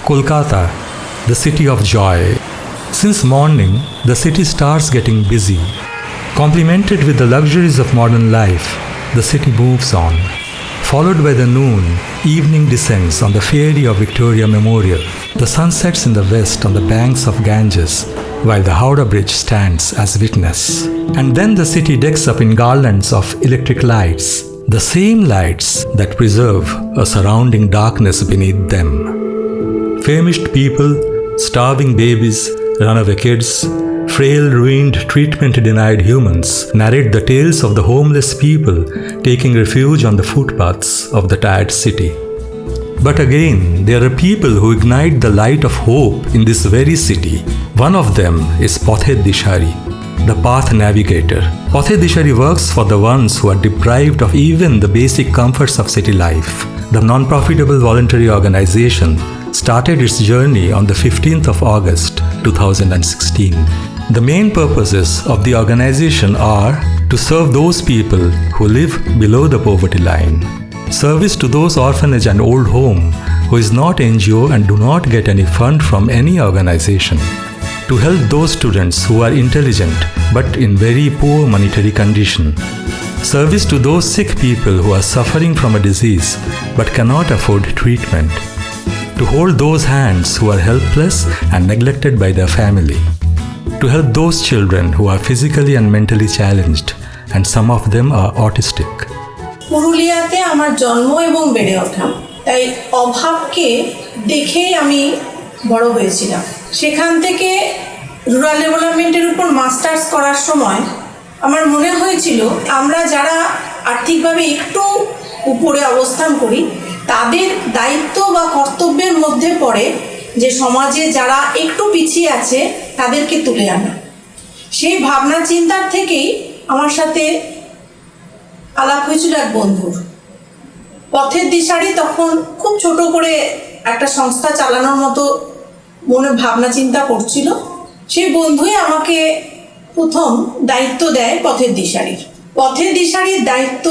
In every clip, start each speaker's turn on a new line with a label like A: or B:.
A: Kolkata, the city of joy. Since morning, the city starts getting busy. Complemented with the luxuries of modern life, the city moves on. Followed by the noon, evening descends on the Ferry of Victoria Memorial. The sun sets in the west on the banks of Ganges, while the Howrah Bridge stands as witness. And then the city decks up in garlands of electric lights, the same lights that preserve a surrounding darkness beneath them. Famished people, starving babies, runaway kids, frail, ruined, treatment-denied humans narrate the tales of the homeless people taking refuge on the footpaths of the tired city. But again, there are people who ignite the light of hope in this very city. One of them is Pathe Dishari, the path navigator. Pathe Dishari works for the ones who are deprived of even the basic comforts of city life. The non-profitable voluntary organization started its journey on the 15th of August 2016. The main purposes of the organization are to serve those people who live below the poverty line, service to those orphanage and old home who is not NGO and do not get any fund from any organization, to help those students who are intelligent but in very poor monetary condition, service to those sick people who are suffering from a disease but cannot afford treatment, to hold those hands who are helpless and neglected by their family, to help those children who are physically and mentally challenged, and some of them are autistic.
B: পুরুলিয়াতে আমার জন্ম এবং বেড়ে ওঠা, তাই অভাবকে দেখেই আমি বড় হয়েছিলাম। সেখান থেকে রুরাল ডেভেলপমেন্টের উপর মাস্টার্স করার সময় আমার মনে হয়েছিল আমরা যারা আর্থিকভাবে একটু উপরে অবস্থান করি তাদের দায়িত্ব বা কর্তব্যের মধ্যে পড়ে যে সমাজে যারা একটু পিছিয়ে আছে তাদেরকে তুলে আনা। সেই ভাবনা চিন্তার থেকেই আমার সাথে আলাপ হয়েছিল এক বন্ধুর। পথের দিশারি তখন খুব ছোট করে একটা সংস্থা চালানোর মতো মনে ভাবনা চিন্তা করছিল। সেই বন্ধুই আমাকে প্রথম দায়িত্ব দেয় পথের দিশারির। পথের দিশারির দায়িত্ব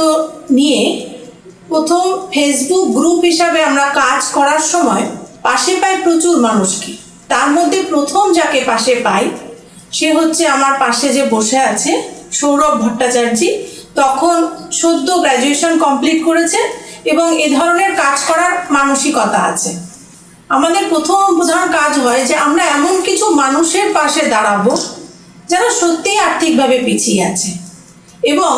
B: নিয়ে প্রথম ফেসবুক গ্রুপ হিসাবে আমরা কাজ করার সময় পাশে পাই প্রচুর মানুষকে। তার মধ্যে প্রথম যাকে পাশে পাই সে হচ্ছে আমার পাশে যে বসে আছে সৌরভ ভট্টাচার্য। তখন সদ্য গ্র্যাজুয়েশন কমপ্লিট করেছে এবং এ ধরনের কাজ করার মানসিকতা আছে। আমাদের প্রধান কাজ হয় যে আমরা এমন কিছু মানুষের পাশে দাঁড়াবো যারা সত্যিই আর্থিকভাবে পিছিয়ে আছে এবং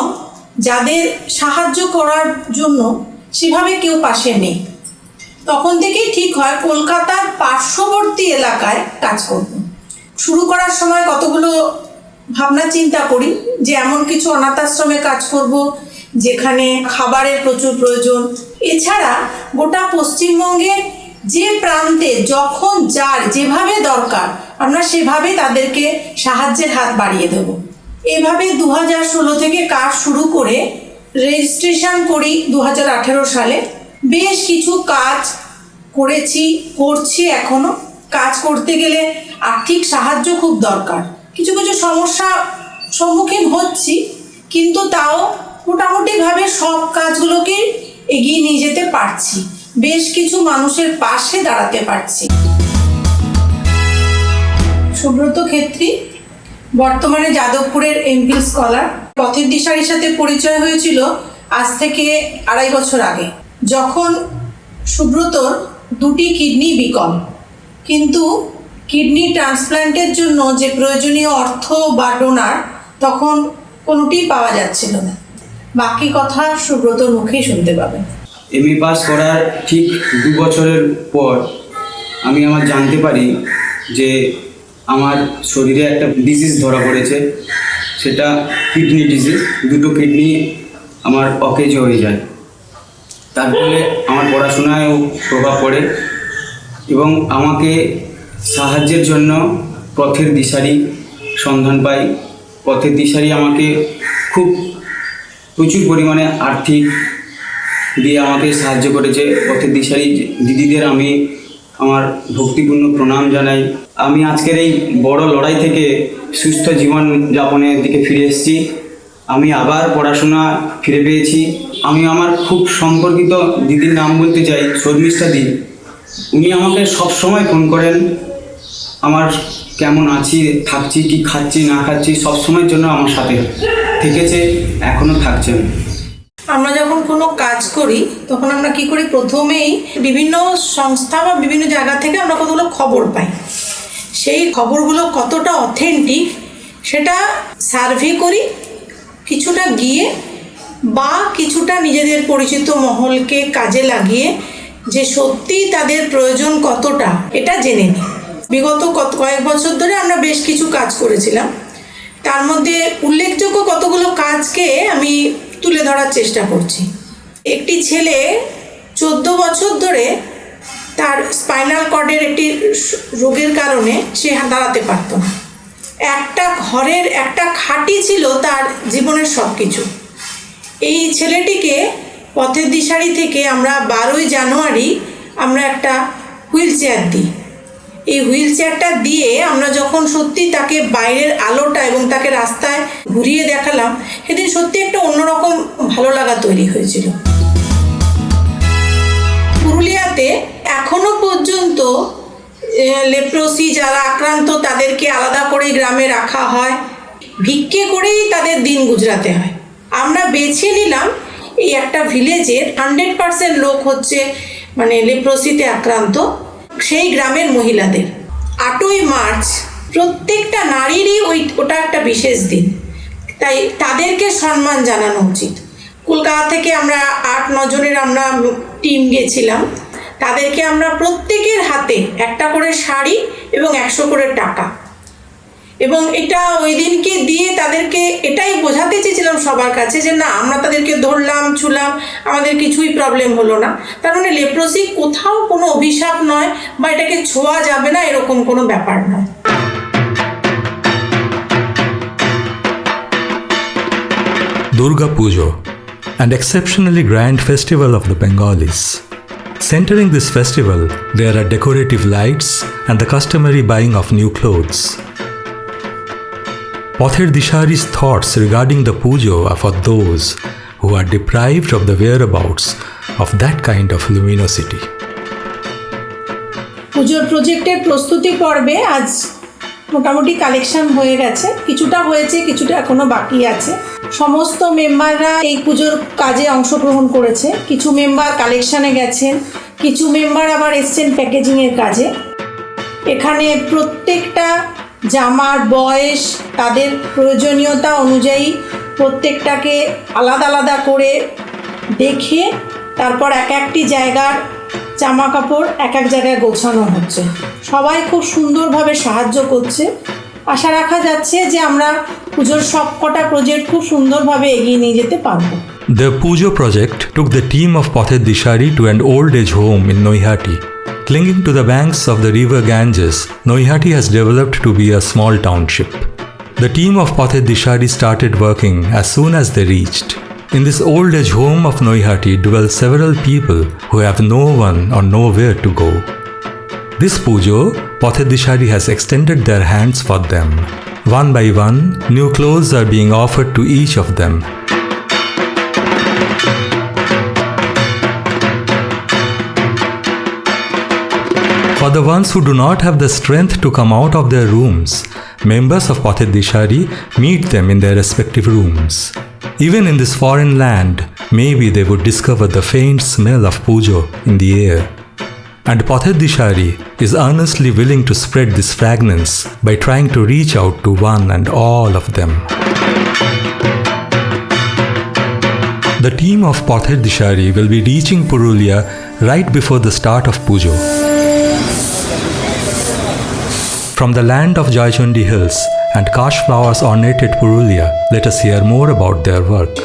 B: যাদের সাহায্য করার জন্য সেভাবে কেউ পাশে নেই। তখন থেকেই ঠিক হয় কলকাতার পার্শ্ববর্তী এলাকায় কাজ করব। শুরু করার সময় কতগুলো ভাবনা চিন্তা করি যে এমন কিছু অনাথ আশ্রমে কাজ করব যেখানে খাবারের প্রচুর প্রয়োজন। এছাড়া গোটা পশ্চিমবঙ্গের যে প্রান্তে যখন যার যেভাবে দরকার আমরা সেভাবে তাদেরকে সাহায্যের হাত বাড়িয়ে দেব। এভাবে 2016 থেকে কাজ শুরু করে রেজিস্ট্রেশন করি 2018 সালে। বেশ কিছু কাজ করছি এখনো। কাজ করতে গেলে আর্থিক সাহায্য খুব দরকার। কিছু কিছু সমস্যা সম্মুখীন হচ্ছি, কিন্তু তাও মোটামুটিভাবে সব কাজগুলোকে এগিয়ে নিয়ে যেতে পারছি, বেশ কিছু মানুষের পাশে দাঁড়াতে পারছি। সুব্রত ক্ষেত্রী বর্তমানে যাদবপুরের এমফিল স্কলার। পথের দিশারির সাথে পরিচয় হয়েছিল আজ থেকে 2.5 বছর আগে, যখন সুব্রতর 2টি কিডনি বিকল, কিন্তু কিডনি ট্রান্সপ্ল্যান্টের জন্য যে প্রয়োজনীয় অর্থ বা ডোনার তখন কোনোটিই পাওয়া যাচ্ছিল না। বাকি কথা সুব্রতর মুখেই শুনতে পাবেন।
C: এমএ পাস করার ঠিক 2 বছরের পর আমি জানতে পারি যে আমার শরীরে একটা ডিজিজ ধরা পড়েছে, সেটা কিডনি ডিজিজ। 2টো কিডনি আমার অকেজ হয়ে যায়। তার ফলে আমার পড়াশোনায়ও প্রভাব পড়ে এবং আমাকে সাহায্যের জন্য পথের দিশারি সন্ধান পাই। পথের দিশারি আমাকে খুব প্রচুর পরিমাণে আর্থিক দিয়ে আমাকে সাহায্য করেছে। পথের দিশারি দিদিদের আমি আমার ভক্তিপূর্ণ প্রণাম জানাই। আমি আজকের এই বড় লড়াই থেকে সুস্থ জীবন যাপনের দিকে ফিরে এসেছি। আমি আবার পড়াশোনা ফিরে পেয়েছি। আমি আমার খুব সম্পর্কিত দিদির নাম বলতে চাই, শর্মিষ্ঠা দি। উনি আমাকে সব সময় ফোন করেন, আমার কেমন আছি, থাকছি কি খাচ্ছি না খাচ্ছি সব সময়ের জন্য আমার সাথে থেকেছে, এখনও থাকছেন।
B: আমরা যখন কোনো কাজ করি তখন আমরা কি করি, প্রথমেই বিভিন্ন সংস্থা বা বিভিন্ন জায়গা থেকে আমরা কতগুলো খবর পাই। সেই খবরগুলো কতটা অথেন্টিক সেটা সার্ভে করি, কিছুটা গিয়ে বা কিছুটা নিজেদের পরিচিত মহলকে কাজে লাগিয়ে যে সত্যি তাদের প্রয়োজন কতটা এটা জেনে নিই। বিগত কয়েক বছর ধরে আমরা বেশ কিছু কাজ করেছিলাম, তার মধ্যে উল্লেখযোগ্য কতগুলো কাজকে আমি তুলে ধরার চেষ্টা করছি। একটি ছেলে 14 বছর ধরে তার স্পাইনাল কর্ডের একটি রোগের কারণে সে দাঁড়াতে পারত না। একটা ঘরের একটা খাটই ছিল তার জীবনের সব কিছু। এই ছেলেটিকে পথের দিশারি থেকে আমরা 12ই জানুয়ারি আমরা একটা হুইল চেয়ার দিই। এই হুইল চেয়ারটা দিয়ে আমরা যখন সত্যি তাকে বাইরের আলোটা এবং তাকে রাস্তায় ঘুরিয়ে দেখালাম, সেদিন সত্যি একটা অন্যরকম ভালো লাগা তৈরি হয়েছিল। পুরুলিয়াতে এখনো পর্যন্ত লেপ্রোসি যারা আক্রান্ত তাদেরকে আলাদা করে গ্রামে রাখা হয়, ভিক্ষে করেই তাদের দিন গুজরাতে হয়। আমরা বেছে নিলাম এই একটা ভিলেজের 100% লোক হচ্ছে মানে লেপ্রোসিতে আক্রান্ত, সেই গ্রামের মহিলাদের। 8ই মার্চ প্রত্যেকটা নারীরই ওটা একটা বিশেষ দিন, তাই তাদেরকে সম্মান জানানো উচিত। কলকাতা থেকে আমরা 8-9 জনের আমরা টিম গেছিলাম, তাদেরকে আমরা প্রত্যেকের হাতে একটা করে শাড়ি এবং 100 করে টাকা, এবং এটা ওই দিনকে দিয়ে তাদেরকে এটাই বোঝাতে চেয়েছিলাম সবার কাছে যে না, আমরা তাদেরকে ধরলাম ছুলাম, আমাদের কিছুই প্রবলেম হলো না। তার মানে লেপ্রোসি কোথাও কোনো অভিশাপ নয় বা এটাকে ছোঁয়া যাবে না এরকম কোনো ব্যাপার নয়।
A: Durga Pujo, an exceptionally grand festival of the Bengalis. Centering this festival, there are decorative lights and the customary buying of new clothes. Pather Dishari's thoughts regarding the pujo are for those who are deprived of the whereabouts of that kind of luminosity.
B: পুজোর প্রজেক্টের প্রস্তুতি পর্বে আজ মোটামুটি collection হয়ে গেছে, কিছুটা হয়েছে, কিছুটা এখনো বাকি আছে। সমস্ত মেম্বাররা এই পুজোর কাজে অংশগ্রহণ করেছে, কিছু মেম্বার কালেকশানে গেছেন, কিছু মেম্বার আবার এসছেন প্যাকেজিংয়ের কাজে। এখানে প্রত্যেকটা জামার বয়স, তাদের প্রয়োজনীয়তা অনুযায়ী প্রত্যেকটাকে আলাদা আলাদা করে দেখে তারপর এক একটি জায়গার জামা কাপড় এক এক জায়গায় গোছানো হচ্ছে। সবাই খুব সুন্দরভাবে সাহায্য করছে। আশা রাখা যাচ্ছে যে আমরা পুজোর সব কটা প্রজেক্ট খুব সুন্দরভাবে এগিয়ে নিয়ে যেতে পারবো।
A: The Pujo project took the team of Pather Dishari to an old age home in Noihati. Clinging to the banks of the river Ganges, Noihati has developed to be a small township. The team of Pather Dishari started working as soon as they reached. In this old age home of Noihati dwell several people who have no one or nowhere to go. This pujo, Pather Dishari has extended their hands for them. One by one, new clothes are being offered to each of them. For the ones who do not have the strength to come out of their rooms, members of Pather Dishari meet them in their respective rooms. Even in this foreign land, maybe they would discover the faint smell of pujo in the air. And Pather Dishari is earnestly willing to spread this fragrance by trying to reach out to one and all of them. The team of Pather Dishari will be reaching Purulia right before the start of Pujo. From the land of Jaichundi Hills and Kash flowers ornated Purulia, let us hear more about their work.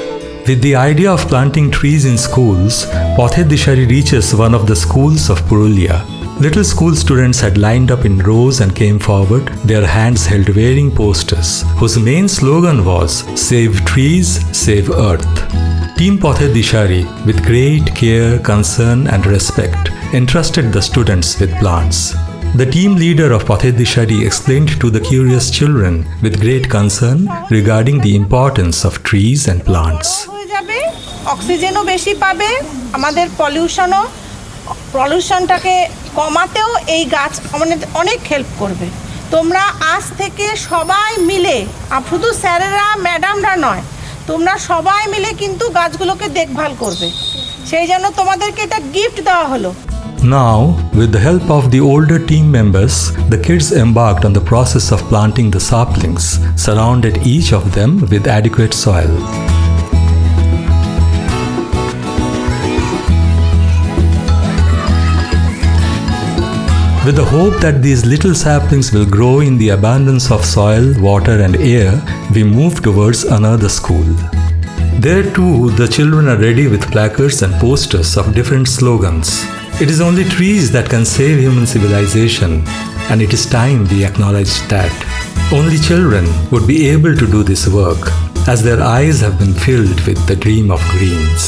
A: With the idea of planting trees in schools, Pather Dishari reaches one of the schools of Purulia. Little school students had lined up in rows and came forward, their hands held wearing posters, whose main slogan was, "Save trees, save earth." Team Pather Dishari, with great care, concern and respect, entrusted the students with plants. The team leader of Pather Dishari explained to the curious children with great concern regarding the importance of trees and plants.
B: অক্সিজেনও বেশি পাবে, আমাদের পলিউশনটাকে কমাতেও এই গাছ আমাদের অনেক help করবে। তোমরা আজ থেকে সবাই মিলে, শুধু স্যারেরা ম্যাডামরা নয়, তোমরা সবাই মিলে কিন্তু গাছগুলোকে দেখভাল করবে। সেই জন্য তোমাদেরকে এটা গিফট দেওয়া হলো।
A: Now, with the help of the older team members, the kids embarked on the process of planting the saplings, surrounded each of them with adequate soil. With the hope that these little saplings will grow in the abundance of soil, water, and air, we move towards another school. There too, the children are ready with placards and posters of different slogans. It is only trees that can save human civilization, and it is time we acknowledge that. Only children would be able to do this work, as their eyes have been filled with the dream of greens.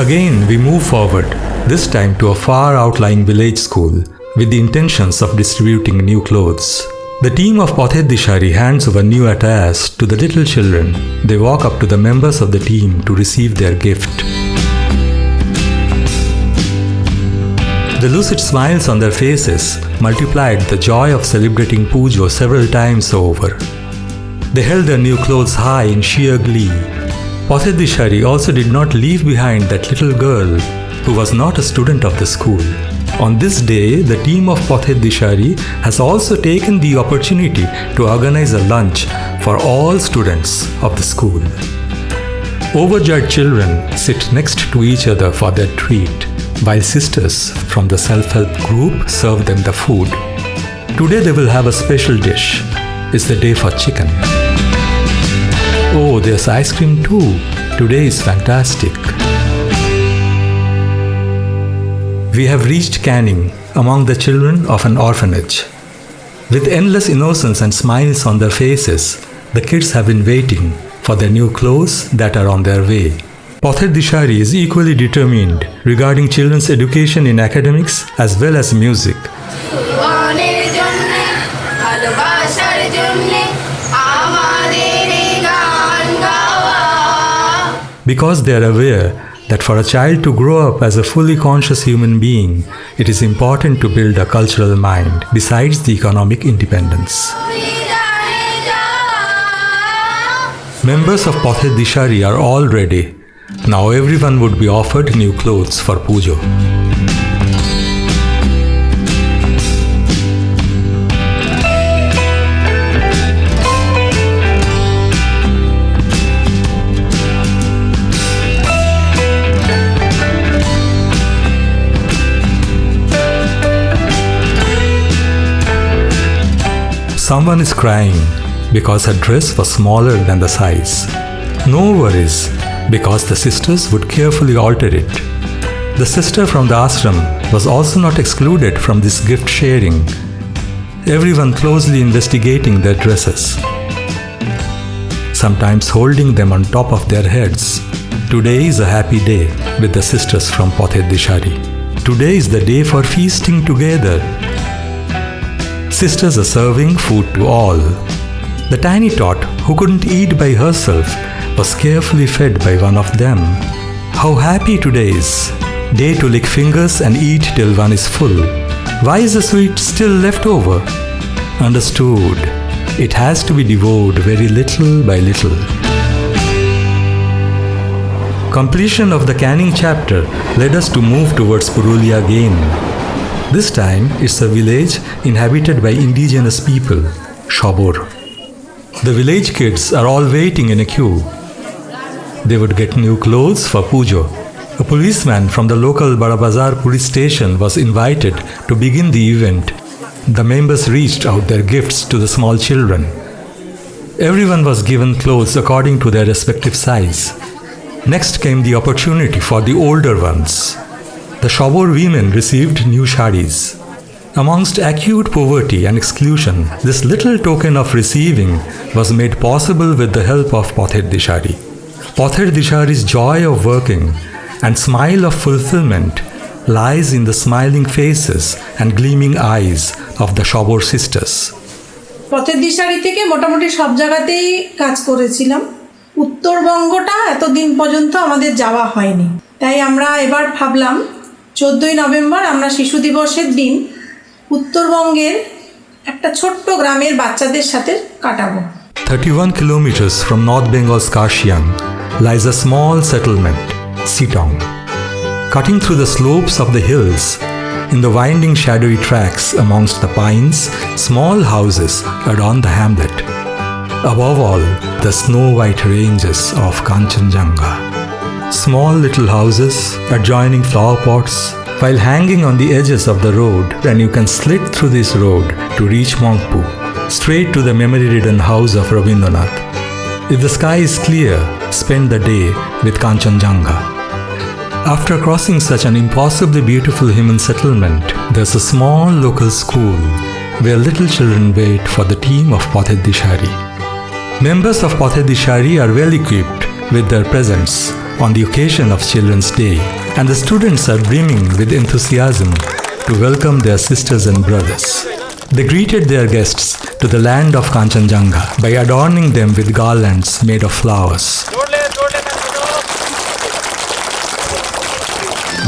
A: Again, we move forward, this time to a far outlying village school, with the intentions of distributing new clothes. The team of Pathed Dishari hands over new attires to the little children. They walk up to the members of the team to receive their gift. The lucid smiles on their faces multiplied the joy of celebrating Pujo several times over. They held their new clothes high in sheer glee. Pathed Dishari also did not leave behind that little girl who was not a student of the school. On this day, the team of Pathed Dishari has also taken the opportunity to organize a lunch for all students of the school. Overjoyed children sit next to each other for their treat, while sisters from the self-help group serve them the food. Today they will have a special dish. It's the day for chicken. Oh, there's ice cream too. Today is fantastic. We have reached Canning, among the children of an orphanage. With endless innocence and smiles on their faces, the kids have been waiting for their new clothes that are on their way. Pathed Dishari is equally determined regarding children's education in academics as well as music. Because they are aware that for a child to grow up as a fully conscious human being, it is important to build a cultural mind besides the economic independence. Members of Pathed Dishari are all ready. Now everyone would be offered new clothes for Pujo. Someone is crying because her dress was smaller than the size. No worries, because the sisters would carefully alter it. The sister from the ashram was also not excluded from this gift sharing, everyone closely investigating their dresses, sometimes holding them on top of their heads. Today is a happy day with the sisters from Pathed Dishari. Today is the day for feasting together. Sisters are serving food to all. The tiny tot, who couldn't eat by herself, was carefully fed by one of them. How happy today is! Day to lick fingers and eat till one is full. Why is the sweet still left over? Understood. It has to be devoured very little by little. Completion of the Canning chapter led us to move towards Purulia again. This time, it's a village inhabited by indigenous people, Shabor. The village kids are all waiting in a queue. They would get new clothes for Pujo. A policeman from the local Barabazar police station was invited to begin the event. The members reached out their gifts to the small children. Everyone was given clothes according to their respective size. Next came the opportunity for the older ones. The Shabor women received new shadis. Amongst acute poverty and exclusion, this little token of receiving was made possible with the help of Pathed Dishari. Pathed Dishari's joy of working and smile of fulfillment lies in the smiling faces and gleaming eyes of the Shabor sisters.
B: পথের দিশারি থেকে মোটামুটি সব জায়গাতেই কাজ করেছিলাম। উত্তরবঙ্গটা এতদিন পর্যন্ত আমাদের যাওয়া হয়নি, তাই আমরা এবার ভাবলাম 14ই নভেম্বর আমরা শিশু দিবসের দিন উত্তরবঙ্গের একটা ছোট্ট গ্রামের বাচ্চাদের সাথে কাটাবো।
A: 31 kilometers from North Bengal's Karshiang lies a small settlement, Sitong. Cutting through the slopes of the hills, in the winding shadowy tracks amongst the pines, small houses adorn the hamlet. Above all, the snow-white ranges of Kanchenjunga. Small little houses adjoining flower pots, while hanging on the edges of the road, and you can slip through this road to reach Mongpu, straight to the memory-ridden house of Rabindranath. If the sky is clear, spend the day with Kanchenjunga. After crossing such an impossibly beautiful human settlement, there's a small local school where little children wait for the team of Pathet Dishari. Members of Pathet Dishari are well equipped with their presents on the occasion of Children's Day, and the students are brimming with enthusiasm to welcome their sisters and brothers. They greeted their guests to the land of Kanchenjunga by adorning them with garlands made of flowers.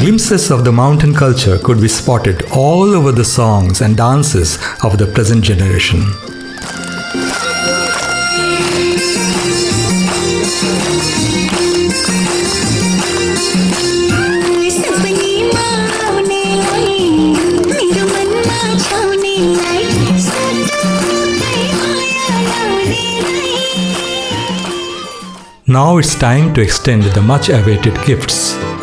A: Glimpses of the mountain culture could be spotted all over the songs and dances of the present generation. Now it's time to extend the much-awaited gifts.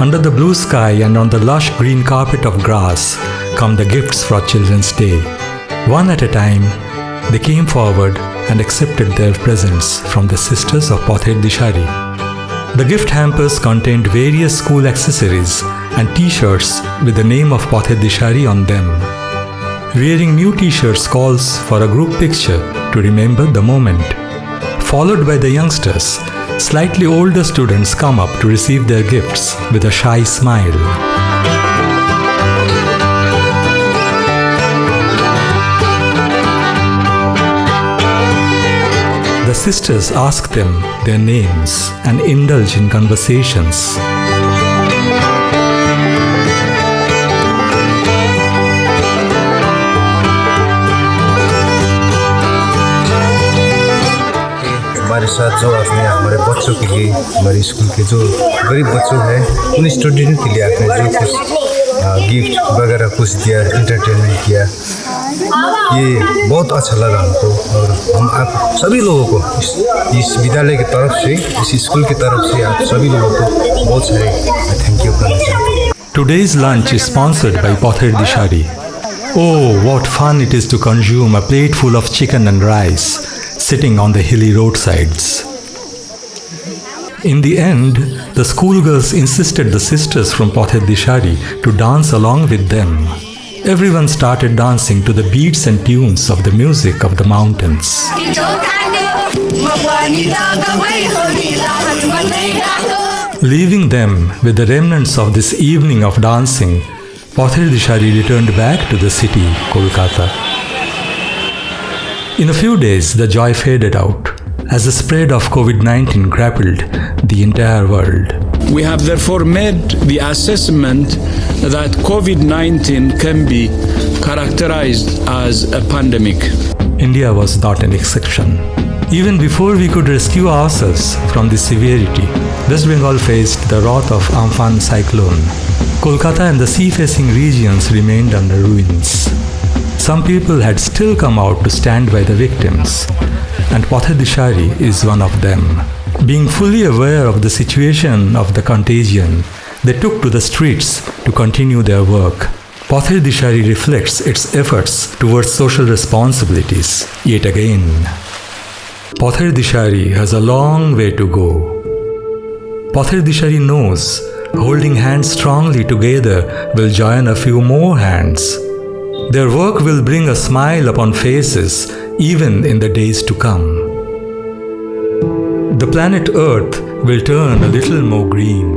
A: Under the blue sky and on the lush green carpet of grass come the gifts for Children's Day. One at a time, they came forward and accepted their presents from the sisters of Pathet Dishari. The gift hampers contained various school accessories and t-shirts with the name of Pathet Dishari on them. Wearing new t-shirts calls for a group picture to remember the moment. Followed by the youngsters, slightly older students come up to receive their gifts with a shy smile. The sisters ask them their names and indulge in conversations.
D: हमारे साथ जो आपने हमारे बच्चों के लिए हमारे school के जो गरीब बच्चों हैं उन स्टूडेंट के लिए आपने जो कुछ गिफ्ट वगैरह कुछ दिया, एंटरटेनमेंट किया, ये बहुत अच्छा लगा हमको। और हम आप सभी लोगों को इस विद्यालय की तरफ से, इस स्कूल की तरफ से आप सभी लोगों को बहुत सारे थैंक यू करना चाहता हूँ।
A: Today's lunch is sponsored by Pathet Dishari. Oh, what fun it is to consume a plate full of chicken and rice, sitting on the hilly roadsides. In the end, the schoolgirls insisted the sisters from Pathet Dishari to dance along with them. Everyone started dancing to the beats and tunes of the music of the mountains. Leaving them with the remnants of this evening of dancing, Pathet Dishari returned back to the city, Kolkata. In a few days, the joy faded out as the spread of COVID-19 grappled the entire world.
E: We have therefore made the assessment that COVID-19 can be characterized as a pandemic.
A: India was not an exception. Even before we could rescue ourselves from this severity, West Bengal faced the wrath of Amphan cyclone. Kolkata and the sea-facing regions remained under ruins. Some people had still come out to stand by the victims, and Pathet Dishari is one of them. Being fully aware of the situation of the contagion, they took to the streets to continue their work. Pathet Dishari reflects its efforts towards social responsibilities yet again. Pathet Dishari has a long way to go. Pathet Dishari knows holding hands strongly together will join a few more hands. Their work will bring a smile upon faces even in the days to come. The planet Earth will turn a little more green.